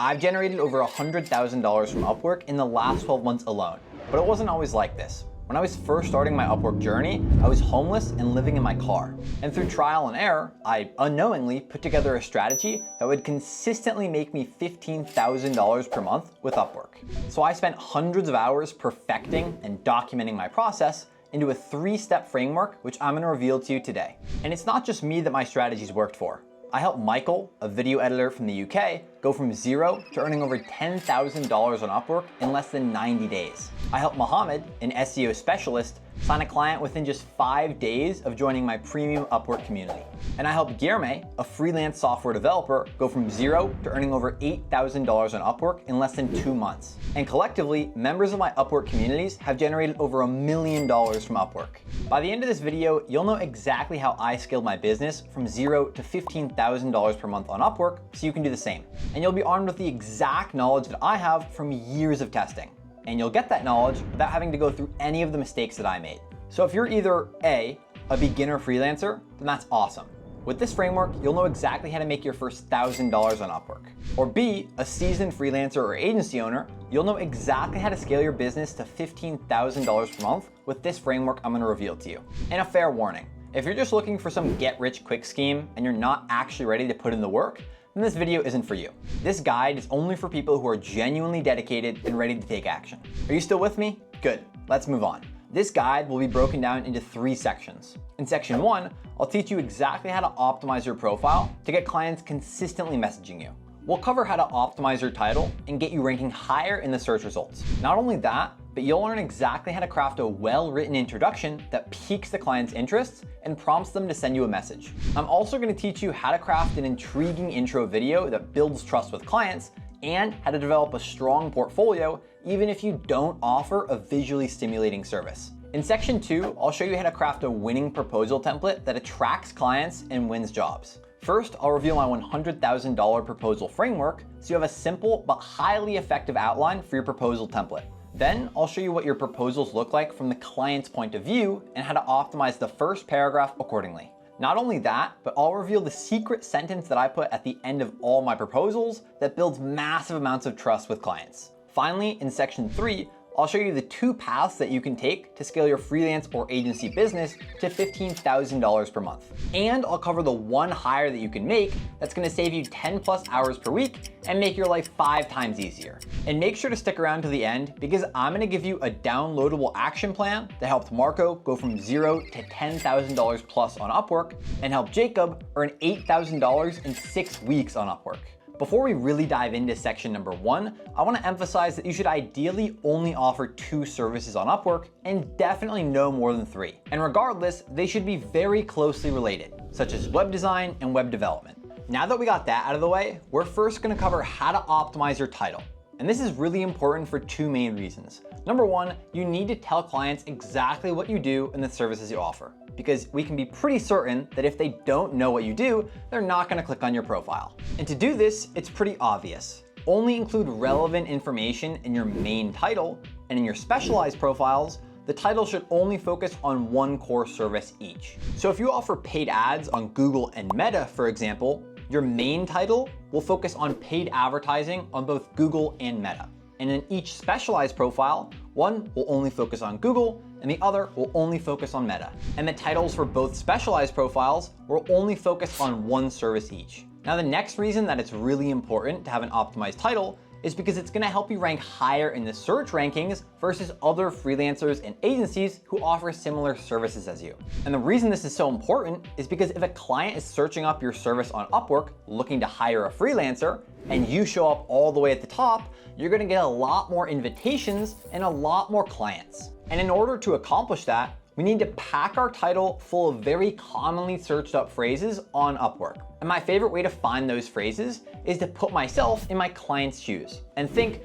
I've generated over $100,000 from Upwork in the last 12 months alone, but it wasn't always like this. When I was first starting my Upwork journey, I was homeless and living in my car. And through trial and error, I unknowingly put together a strategy that would consistently make me $15,000 per month with Upwork. So I spent hundreds of hours perfecting and documenting my process into a 3-step framework, which I'm gonna reveal to you today. And it's not just me that my strategies worked for. I helped Michael, a video editor from the UK, go from zero to earning over $10,000 on Upwork in less than 90 days. I helped Mohammed, an SEO specialist, sign a client within just 5 days of joining my premium Upwork community. And I helped Guilherme, a freelance software developer, go from zero to earning over $8,000 on Upwork in less than 2 months. And collectively, members of my Upwork communities have generated over $1 million from Upwork. By the end of this video, you'll know exactly how I scaled my business from zero to $15,000 per month on Upwork, so you can do the same. And you'll be armed with the exact knowledge that I have from years of testing. And you'll get that knowledge without having to go through any of the mistakes that I made. So if you're either A, a beginner freelancer, then that's awesome. With this framework, you'll know exactly how to make your first $1,000 on Upwork. Or B, a seasoned freelancer or agency owner, you'll know exactly how to scale your business to $15,000 per month with this framework I'm gonna reveal to you. And a fair warning, if you're just looking for some get-rich-quick scheme and you're not actually ready to put in the work, then this video isn't for you. This guide is only for people who are genuinely dedicated and ready to take action. Are you still with me? Good, let's move on. This guide will be broken down into 3 sections. In section 1, I'll teach you exactly how to optimize your profile to get clients consistently messaging you. We'll cover how to optimize your title and get you ranking higher in the search results. Not only that, but you'll learn exactly how to craft a well-written introduction that piques the client's interests and prompts them to send you a message. I'm also going to teach you how to craft an intriguing intro video that builds trust with clients and how to develop a strong portfolio even if you don't offer a visually stimulating service. In section 2, I'll show you how to craft a winning proposal template that attracts clients and wins jobs. First, I'll reveal my $100,000 proposal framework so you have a simple but highly effective outline for your proposal template. Then I'll show you what your proposals look like from the client's point of view and how to optimize the first paragraph accordingly. Not only that, but I'll reveal the secret sentence that I put at the end of all my proposals that builds massive amounts of trust with clients. Finally, in section 3, I'll show you the 2 paths that you can take to scale your freelance or agency business to $15,000 per month. And I'll cover the 1 hire that you can make that's gonna save you 10+ hours per week and make your life 5 times easier. And make sure to stick around to the end because I'm gonna give you a downloadable action plan that helped Marco go from zero to $10,000 plus on Upwork and helped Jacob earn $8,000 in 6 weeks on Upwork. Before we really dive into section number 1, I want to emphasize that you should ideally only offer 2 services on Upwork and definitely no more than 3. And regardless, they should be very closely related, such as web design and web development. Now that we got that out of the way, we're first going to cover how to optimize your title. And this is really important for 2 main reasons. Number 1, you need to tell clients exactly what you do and the services you offer, because we can be pretty certain that if they don't know what you do, they're not gonna click on your profile. And to do this, it's pretty obvious. Only include relevant information in your main title, and in your specialized profiles, the title should only focus on 1 core service each. So if you offer paid ads on Google and Meta, for example, your main title will focus on paid advertising on both Google and Meta. And in each specialized profile, one will only focus on Google and the other will only focus on Meta. And the titles for both specialized profiles will only focus on 1 service each. Now, the next reason that it's really important to have an optimized title is because it's gonna help you rank higher in the search rankings versus other freelancers and agencies who offer similar services as you. And the reason this is so important is because if a client is searching up your service on Upwork looking to hire a freelancer, and you show up all the way at the top, you're gonna get a lot more invitations and a lot more clients. And in order to accomplish that, we need to pack our title full of very commonly searched up phrases on Upwork. And my favorite way to find those phrases is to put myself in my client's shoes and think,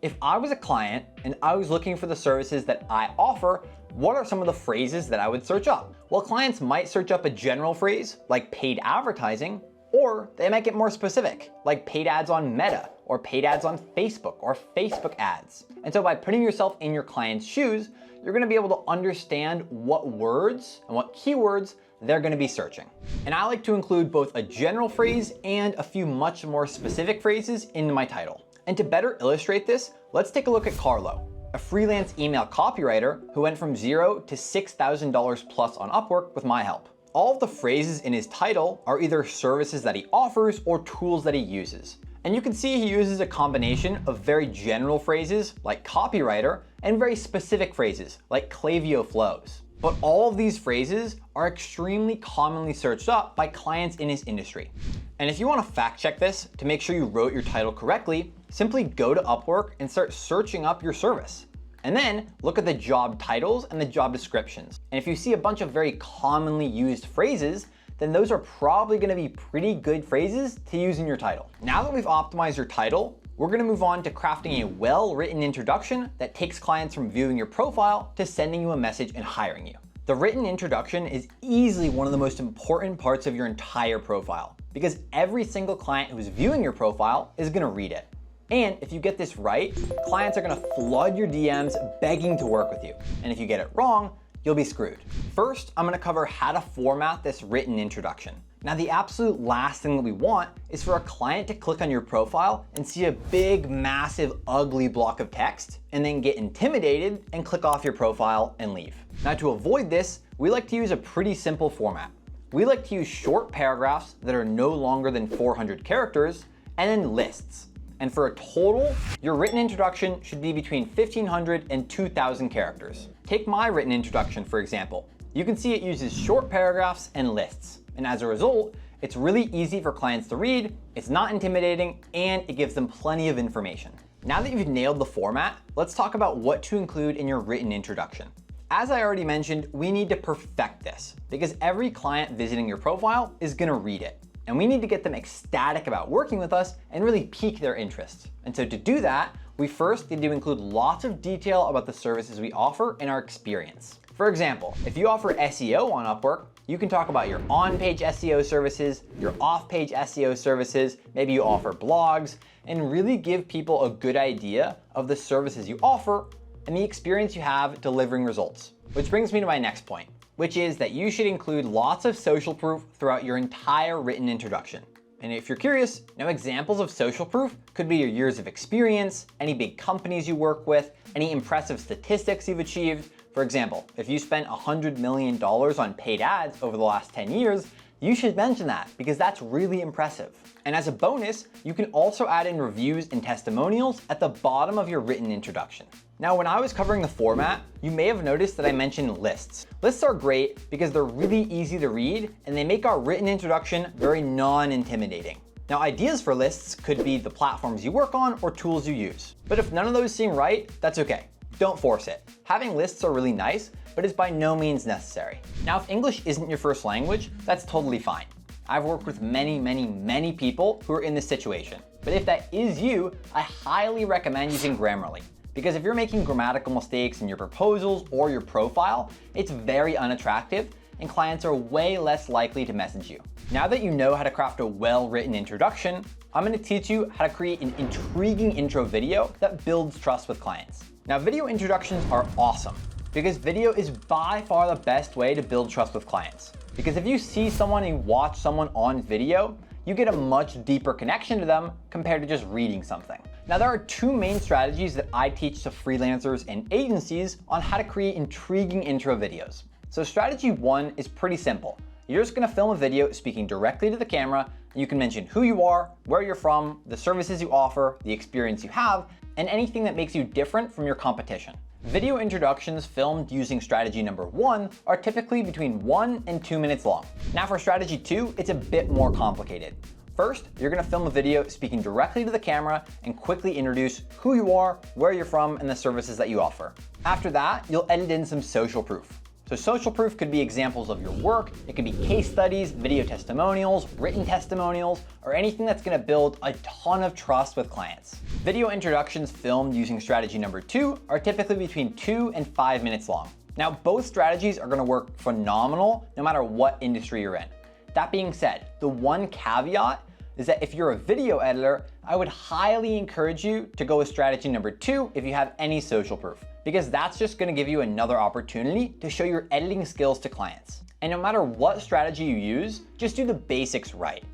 if I was a client and I was looking for the services that I offer, what are some of the phrases that I would search up? Well, clients might search up a general phrase like paid advertising, or they might get more specific, like paid ads on Meta, or paid ads on Facebook, or Facebook ads. And so by putting yourself in your client's shoes, you're gonna be able to understand what words and what keywords they're gonna be searching. And I like to include both a general phrase and a few much more specific phrases in my title. And to better illustrate this, let's take a look at Carlo, a freelance email copywriter who went from $0 to $6,000 plus on Upwork with my help. All of the phrases in his title are either services that he offers or tools that he uses. And you can see he uses a combination of very general phrases like copywriter and very specific phrases like Klaviyo flows. But all of these phrases are extremely commonly searched up by clients in his industry. And if you want to fact check this to make sure you wrote your title correctly, simply go to Upwork and start searching up your service. And then look at the job titles and the job descriptions. And if you see a bunch of very commonly used phrases, then those are probably gonna be pretty good phrases to use in your title. Now that we've optimized your title, we're gonna move on to crafting a well-written introduction that takes clients from viewing your profile to sending you a message and hiring you. The written introduction is easily one of the most important parts of your entire profile because every single client who's viewing your profile is gonna read it. And if you get this right, clients are gonna flood your DMs begging to work with you. And if you get it wrong, you'll be screwed. First, I'm gonna cover how to format this written introduction. Now, the absolute last thing that we want is for a client to click on your profile and see a big, massive, ugly block of text and then get intimidated and click off your profile and leave. Now, to avoid this, we like to use a pretty simple format. We like to use short paragraphs that are no longer than 400 characters and then lists. And for a total, your written introduction should be between 1,500 and 2,000 characters. Take my written introduction, for example. You can see it uses short paragraphs and lists. And as a result, it's really easy for clients to read, it's not intimidating, and it gives them plenty of information. Now that you've nailed the format, let's talk about what to include in your written introduction. As I already mentioned, we need to perfect this because every client visiting your profile is gonna read it. And we need to get them ecstatic about working with us and really pique their interest. And so to do that, we first need to include lots of detail about the services we offer and our experience. For example, if you offer SEO on Upwork, you can talk about your on-page SEO services, your off-page SEO services, maybe you offer blogs, and really give people a good idea of the services you offer and the experience you have delivering results. Which brings me to my next point, which is that you should include lots of social proof throughout your entire written introduction. And if you're curious, examples of social proof could be your years of experience, any big companies you work with, any impressive statistics you've achieved. For example, if you spent $100 million on paid ads over the last 10 years, you should mention that because that's really impressive. And as a bonus, you can also add in reviews and testimonials at the bottom of your written introduction. Now, when I was covering the format, you may have noticed that I mentioned lists. Lists are great because they're really easy to read and they make our written introduction very non-intimidating. Now, ideas for lists could be the platforms you work on or tools you use. But if none of those seem right, that's okay. Don't force it. Having lists are really nice, but it's by no means necessary. Now, if English isn't your first language, that's totally fine. I've worked with many people who are in this situation. But if that is you, I highly recommend using Grammarly. Because if you're making grammatical mistakes in your proposals or your profile, it's very unattractive and clients are way less likely to message you. Now that you know how to craft a well-written introduction, I'm gonna teach you how to create an intriguing intro video that builds trust with clients. Now, video introductions are awesome because video is by far the best way to build trust with clients. Because if you see someone and you watch someone on video, you get a much deeper connection to them compared to just reading something. Now, there are two main strategies that I teach to freelancers and agencies on how to create intriguing intro videos. So strategy one is pretty simple. You're just gonna film a video speaking directly to the camera, and you can mention who you are, where you're from, the services you offer, the experience you have, and anything that makes you different from your competition. Video introductions filmed using strategy number one are typically between 1 and 2 minutes long. Now for strategy two, it's a bit more complicated. First, you're gonna film a video speaking directly to the camera and quickly introduce who you are, where you're from, and the services that you offer. After that, you'll edit in some social proof. So social proof could be examples of your work, it could be case studies, video testimonials, written testimonials, or anything that's gonna build a ton of trust with clients. Video introductions filmed using strategy number two are typically between 2 and 5 minutes long. Now, both strategies are gonna work phenomenal no matter what industry you're in. That being said, the one caveat is that if you're a video editor, I would highly encourage you to go with strategy number two if you have any social proof, because that's just gonna give you another opportunity to show your editing skills to clients. And no matter what strategy you use, just do the basics right?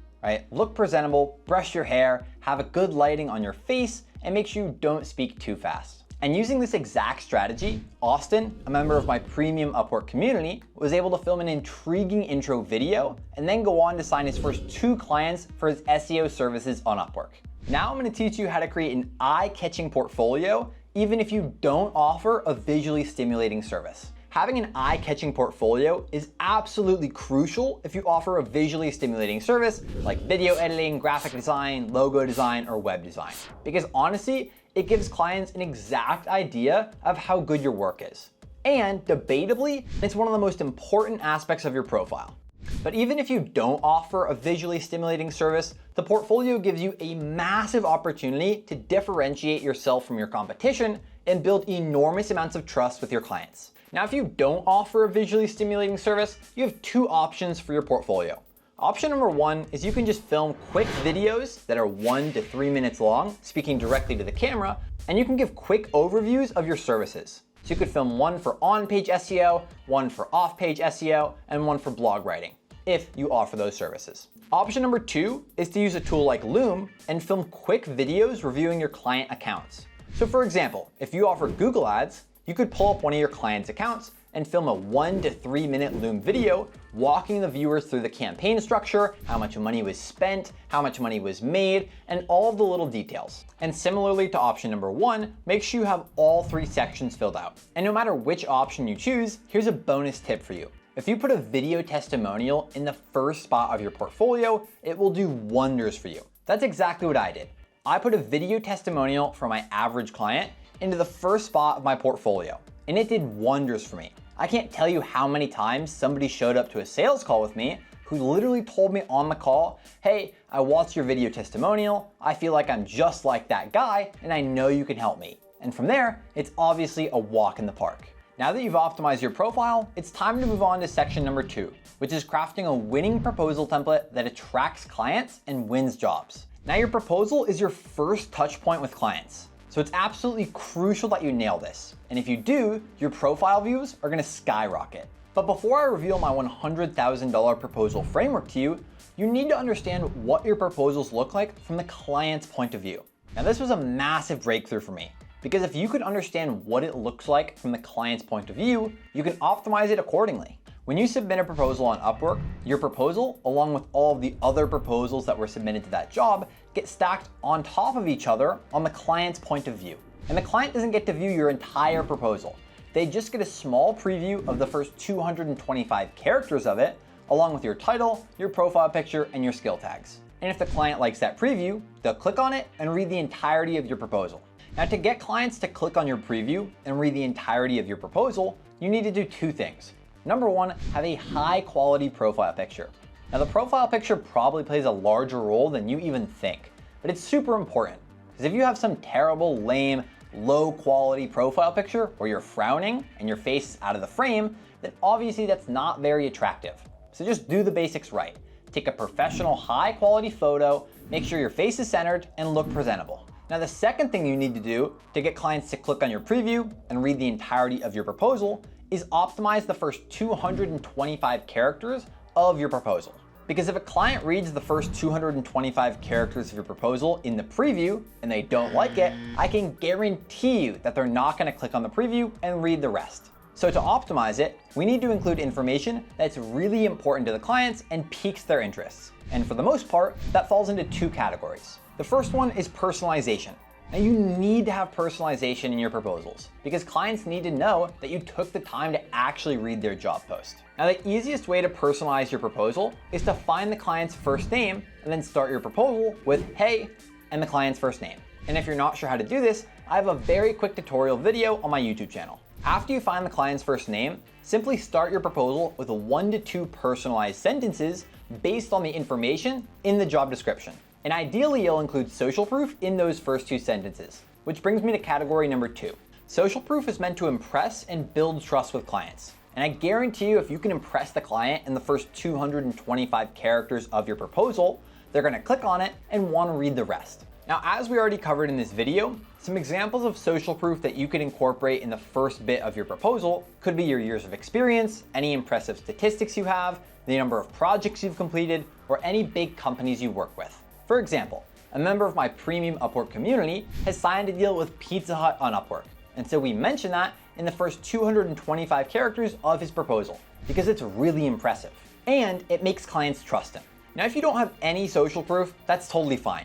Look presentable, brush your hair, have a good lighting on your face, and make sure you don't speak too fast. And using this exact strategy, Austin, a member of my premium Upwork community, was able to film an intriguing intro video and then go on to sign his first 2 clients for his SEO services on Upwork. Now I'm gonna teach you how to create an eye-catching portfolio, even if you don't offer a visually stimulating service. Having an eye-catching portfolio is absolutely crucial if you offer a visually stimulating service like video editing, graphic design, logo design, or web design. Because honestly, it gives clients an exact idea of how good your work is. And debatably, it's one of the most important aspects of your profile. But even if you don't offer a visually stimulating service, the portfolio gives you a massive opportunity to differentiate yourself from your competition and build enormous amounts of trust with your clients. Now, if you don't offer a visually stimulating service, you have 2 options for your portfolio. Option number 1 is you can just film quick videos that are 1 to 3 minutes long, speaking directly to the camera, and you can give quick overviews of your services. So you could film one for on-page SEO, one for off-page SEO, and one for blog writing, if you offer those services. Option number 2 is to use a tool like Loom and film quick videos reviewing your client accounts. So for example, if you offer Google Ads, you could pull up one of your client's accounts and film a 1 to 3 minute Loom video walking the viewers through the campaign structure, how much money was spent, how much money was made, and all of the little details. And similarly to option number 1, make sure you have all 3 sections filled out. And no matter which option you choose, here's a bonus tip for you. If you put a video testimonial in the first spot of your portfolio, it will do wonders for you. That's exactly what I did. I put a video testimonial for my average client into the first spot of my portfolio, and it did wonders for me. I can't tell you how many times somebody showed up to a sales call with me who literally told me on the call, hey, I watched your video testimonial, I feel like I'm just like that guy, and I know you can help me. And from there, it's obviously a walk in the park. Now that you've optimized your profile, it's time to move on to section number 2, which is crafting a winning proposal template that attracts clients and wins jobs. Now your proposal is your first touch point with clients. So it's absolutely crucial that you nail this. And if you do, your profile views are gonna skyrocket. But before I reveal my $100,000 proposal framework to you, you need to understand what your proposals look like from the client's point of view. Now this was a massive breakthrough for me, because if you could understand what it looks like from the client's point of view, you can optimize it accordingly. When you submit a proposal on Upwork, your proposal, along with all of the other proposals that were submitted to that job, get stacked on top of each other on the client's point of view. And the client doesn't get to view your entire proposal. They just get a small preview of the first 225 characters of it, along with your title, your profile picture, and your skill tags. And if the client likes that preview, they'll click on it and read the entirety of your proposal. Now, to get clients to click on your preview and read the entirety of your proposal, you need to do 2 things. Number 1, have a high quality profile picture. Now the profile picture probably plays a larger role than you even think, but it's super important, because if you have some terrible, lame, low quality profile picture where you're frowning and your face is out of the frame, then obviously that's not very attractive. So just do the basics right. Take a professional, high quality photo, make sure your face is centered, and look presentable. Now the second thing you need to do to get clients to click on your preview and read the entirety of your proposal is optimize the first 225 characters of your proposal. Because if a client reads the first 225 characters of your proposal in the preview and they don't like it, I can guarantee you that they're not gonna click on the preview and read the rest. So to optimize it, we need to include information that's really important to the clients and piques their interests. And for the most part, that falls into 2 categories. The first one is personalization. Now you need to have personalization in your proposals because clients need to know that you took the time to actually read their job post. Now the easiest way to personalize your proposal is to find the client's first name and then start your proposal with hey and the client's first name. And if you're not sure how to do this, I have a very quick tutorial video on my YouTube channel. After you find the client's first name, simply start your proposal with 1 to 2 personalized sentences based on the information in the job description. And ideally, you'll include social proof in those first 2 sentences, which brings me to category number 2. Social proof is meant to impress and build trust with clients. And I guarantee you, if you can impress the client in the first 225 characters of your proposal, they're gonna click on it and wanna read the rest. Now, as we already covered in this video, some examples of social proof that you can incorporate in the first bit of your proposal could be your years of experience, any impressive statistics you have, the number of projects you've completed, or any big companies you work with. For example, a member of my premium Upwork community has signed a deal with Pizza Hut on Upwork. And so we mention that in the first 225 characters of his proposal because it's really impressive and it makes clients trust him. Now, if you don't have any social proof, that's totally fine.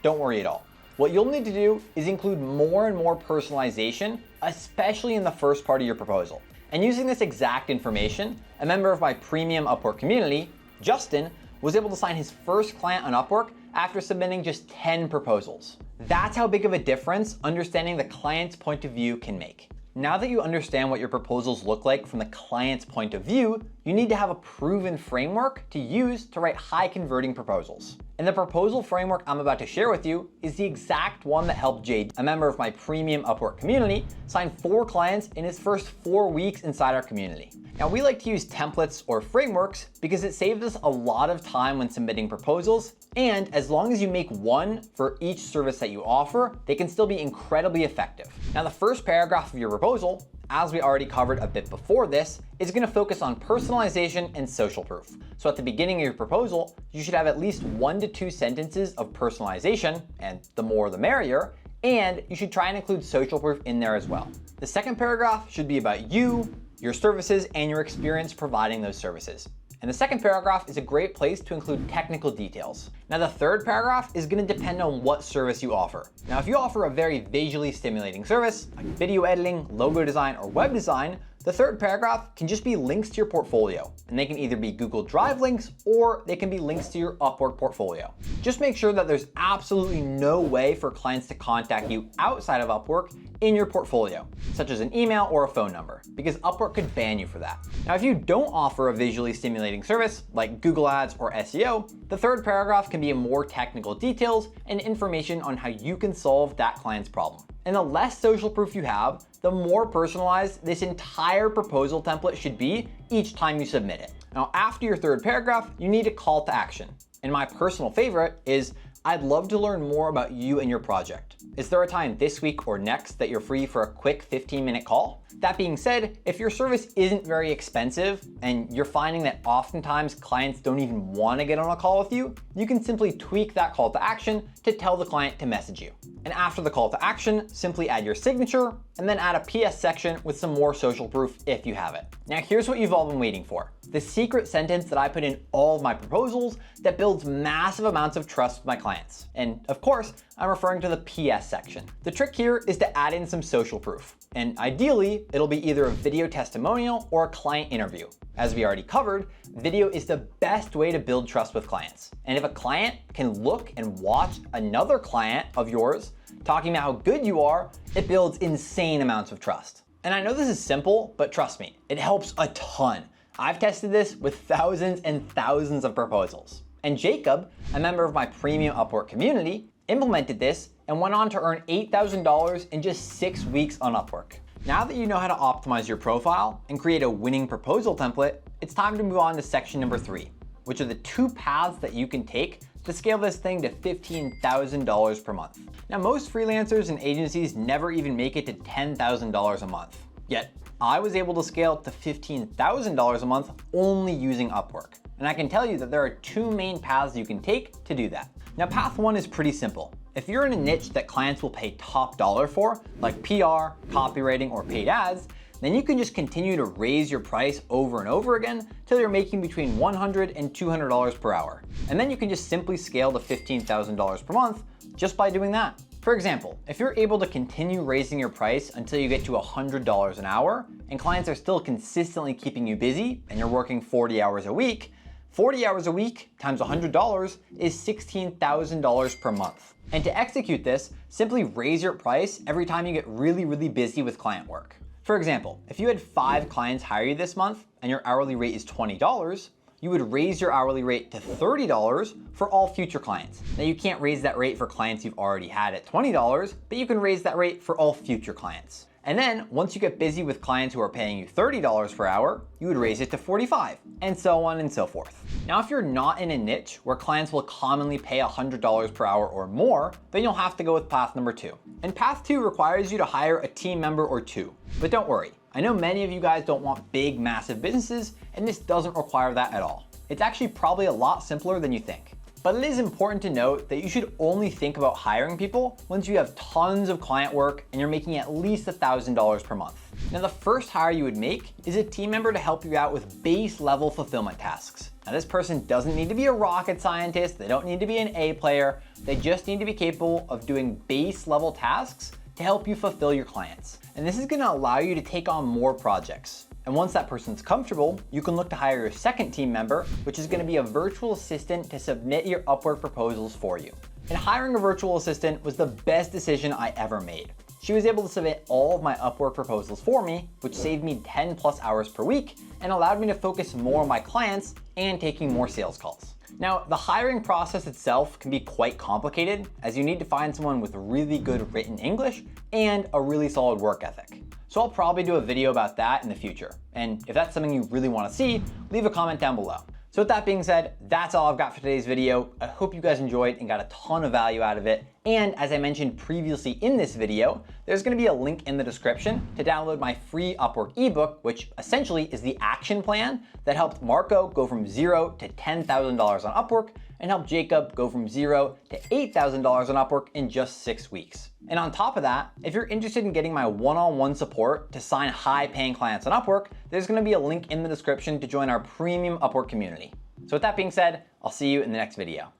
Don't worry at all. What you'll need to do is include more and more personalization, especially in the first part of your proposal. And using this exact information, a member of my premium Upwork community, Justin, was able to sign his first client on Upwork after submitting just 10 proposals. That's how big of a difference understanding the client's point of view can make. Now that you understand what your proposals look like from the client's point of view, you need to have a proven framework to use to write high converting proposals. And the proposal framework I'm about to share with you is the exact one that helped Jade, a member of my premium Upwork community, sign 4 clients in his first 4 weeks inside our community. Now, we like to use templates or frameworks because it saves us a lot of time when submitting proposals, and as long as you make one for each service that you offer, they can still be incredibly effective. Now, the first paragraph of your proposal, as we already covered a bit before this, is going to focus on personalization and social proof. So at the beginning of your proposal, you should have at least 1 to 2 sentences of personalization, and the more the merrier, and you should try and include social proof in there as well. The second paragraph should be about you, your services, and your experience providing those services. And the second paragraph is a great place to include technical details. Now, the third paragraph is going to depend on what service you offer. Now, if you offer a very visually stimulating service like video editing, logo design, or web design, the third paragraph can just be links to your portfolio, and they can either be Google Drive links or they can be links to your Upwork portfolio. Just make sure that there's absolutely no way for clients to contact you outside of Upwork in your portfolio, such as an email or a phone number, because Upwork could ban you for that. Now, if you don't offer a visually stimulating service like Google Ads or SEO, the third paragraph can be more technical details and information on how you can solve that client's problem. And the less social proof you have, the more personalized this entire proposal template should be each time you submit it. Now, after your third paragraph, you need a call to action. And my personal favorite is, I'd love to learn more about you and your project. Is there a time this week or next that you're free for a quick 15-minute call? That being said, if your service isn't very expensive and you're finding that oftentimes clients don't even want to get on a call with you, you can simply tweak that call to action to tell the client to message you. And after the call to action, simply add your signature and then add a PS section with some more social proof if you have it. Now, here's what you've all been waiting for. The secret sentence that I put in all of my proposals that builds massive amounts of trust with my clients. And of course, I'm referring to the PS section. The trick here is to add in some social proof. And ideally, it'll be either a video testimonial or a client interview. As we already covered, video is the best way to build trust with clients. And if a client can look and watch another client of yours talking about how good you are, it builds insane amounts of trust. And I know this is simple, but trust me, it helps a ton. I've tested this with thousands and thousands of proposals. And Jacob, a member of my premium Upwork community, implemented this and went on to earn $8,000 in just 6 weeks on Upwork. Now that you know how to optimize your profile and create a winning proposal template, it's time to move on to section number 3, which are the 2 paths that you can take to scale this thing to $15,000 per month. Now, most freelancers and agencies never even make it to $10,000 a month. Yet, I was able to scale up to $15,000 a month only using Upwork. And I can tell you that there are 2 main paths you can take to do that. Now, path 1 is pretty simple. If you're in a niche that clients will pay top dollar for, like PR, copywriting, or paid ads, then you can just continue to raise your price over and over again till you're making between $100 and $200 per hour. And then you can just simply scale to $15,000 per month just by doing that. For example, if you're able to continue raising your price until you get to $100 an hour, and clients are still consistently keeping you busy and you're working 40 hours a week, 40 hours a week times $100 is $16,000 per month. And to execute this, simply raise your price every time you get really busy with client work. For example, if you had 5 clients hire you this month and your hourly rate is $20, you would raise your hourly rate to $30 for all future clients. Now, you can't raise that rate for clients you've already had at $20, but you can raise that rate for all future clients. And then once you get busy with clients who are paying you $30 per hour, you would raise it to $45, and so on and so forth. Now, if you're not in a niche where clients will commonly pay $100 per hour or more, then you'll have to go with path number 2. And path 2 requires you to hire a team member or 2. But don't worry, I know many of you guys don't want big, massive businesses, and this doesn't require that at all. It's actually probably a lot simpler than you think. But it is important to note that you should only think about hiring people once you have tons of client work and you're making at least $1,000 per month. Now, the first hire you would make is a team member to help you out with base level fulfillment tasks. Now, this person doesn't need to be a rocket scientist, they don't need to be an A player, they just need to be capable of doing base level tasks to help you fulfill your clients. And this is gonna allow you to take on more projects. And once that person's comfortable, you can look to hire your second team member, which is gonna be a virtual assistant to submit your Upwork proposals for you. And hiring a virtual assistant was the best decision I ever made. She was able to submit all of my Upwork proposals for me, which saved me 10+ hours per week and allowed me to focus more on my clients and taking more sales calls. Now, the hiring process itself can be quite complicated, as you need to find someone with really good written English and a really solid work ethic. So I'll probably do a video about that in the future. And if that's something you really want to see, leave a comment down below. So with that being said, that's all I've got for today's video. I hope you guys enjoyed and got a ton of value out of it. And as I mentioned previously in this video, there's gonna be a link in the description to download my free Upwork ebook, which essentially is the action plan that helped Marco go from $0 to $10,000 on Upwork and helped Jacob go from $0 to $8,000 on Upwork in just 6 weeks. And on top of that, if you're interested in getting my one-on-one support to sign high-paying clients on Upwork, there's gonna be a link in the description to join our premium Upwork community. So with that being said, I'll see you in the next video.